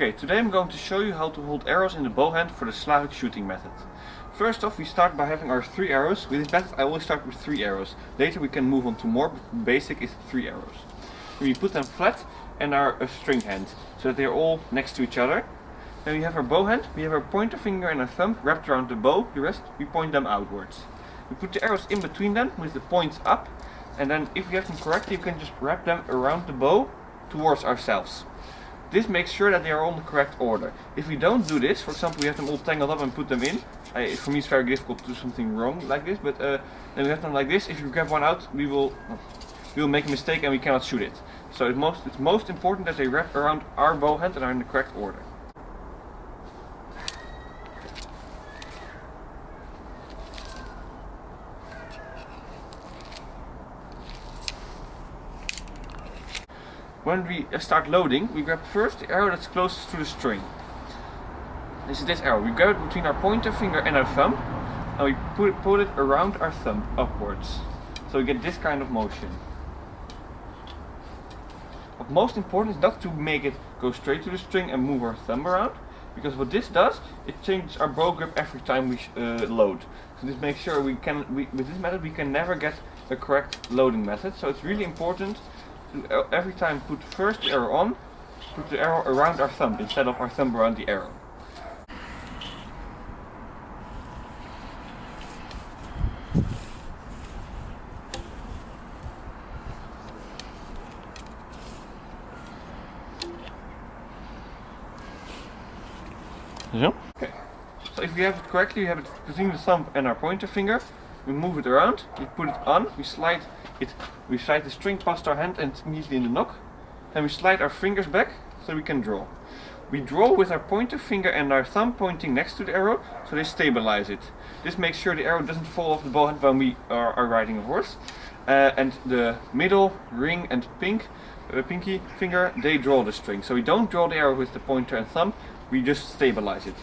Okay, today I'm going to show you how to hold arrows in the bow hand for the Slavic shooting method. First off, we start by having our 3 arrows. With this method I always start with 3 arrows. Later we can move on to more, but basic is 3 arrows. We put them flat and our string hand, so that they're all next to each other. Then we have our bow hand, we have our pointer finger and our thumb wrapped around the bow. The rest we point them outwards. We put the arrows in between them with the points up, and then if we have them correctly, you can just wrap them around the bow towards ourselves. This makes sure that they are all in the correct order. If we don't do this, for example, we have them all tangled up and put them in. For me it's very difficult to do something wrong like this, but then we have them like this. If you grab one out, we will make a mistake and we cannot shoot it. So it's most important that they wrap around our bow hand and are in the correct order. When we start loading, we grab first the arrow that's closest to the string. This is this arrow. We grab it between our pointer finger and our thumb, and we put it around our thumb upwards. So we get this kind of motion. What's most important is not to make it go straight to the string and move our thumb around, because what this does, it changes our bow grip every time we load. So this makes sure with this method we can never get a correct loading method. So it's really important to every time put first the arrow on, put the arrow around our thumb instead of our thumb around the arrow. Okay, so if we have it correctly, we have it between the thumb and our pointer finger. We move it around, we put it on, we slide the string past our hand and immediately in the nock. And we slide our fingers back so we can draw. We draw with our pointer finger and our thumb pointing next to the arrow, so they stabilize it. This makes sure the arrow doesn't fall off the bow hand when we are riding a horse. And the middle, ring and pinky finger, they draw the string. So we don't draw the arrow with the pointer and thumb, we just stabilize it.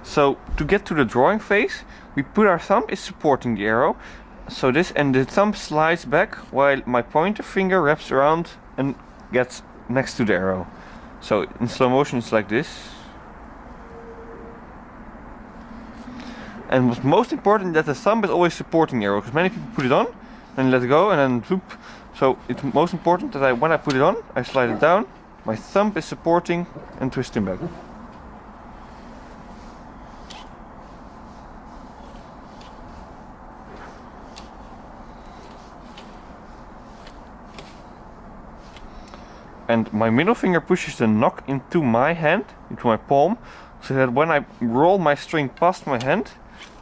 So to get to the drawing phase, we put our thumb is supporting the arrow. So and the thumb slides back while my pointer finger wraps around and gets next to the arrow. So in slow motion it's like this. And what's most important is that the thumb is always supporting the arrow, because many people put it on and let go and then whoop. So it's most important that when I put it on, I slide it down, my thumb is supporting and twisting back. And my middle finger pushes the nock into my hand, into my palm, so that when I roll my string past my hand,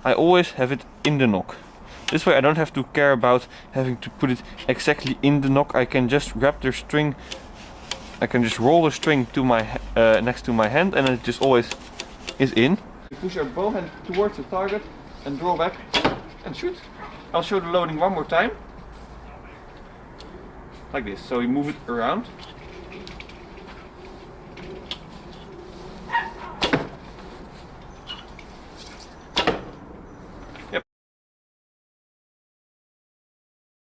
I always have it in the nock. This way I don't have to care about having to put it exactly in the nock. I can just grab the string, I can just roll the string to my next to my hand, and it just always is in. We push our bow hand towards the target and draw back and shoot. I'll show the loading one more time. Like this, so we move it around.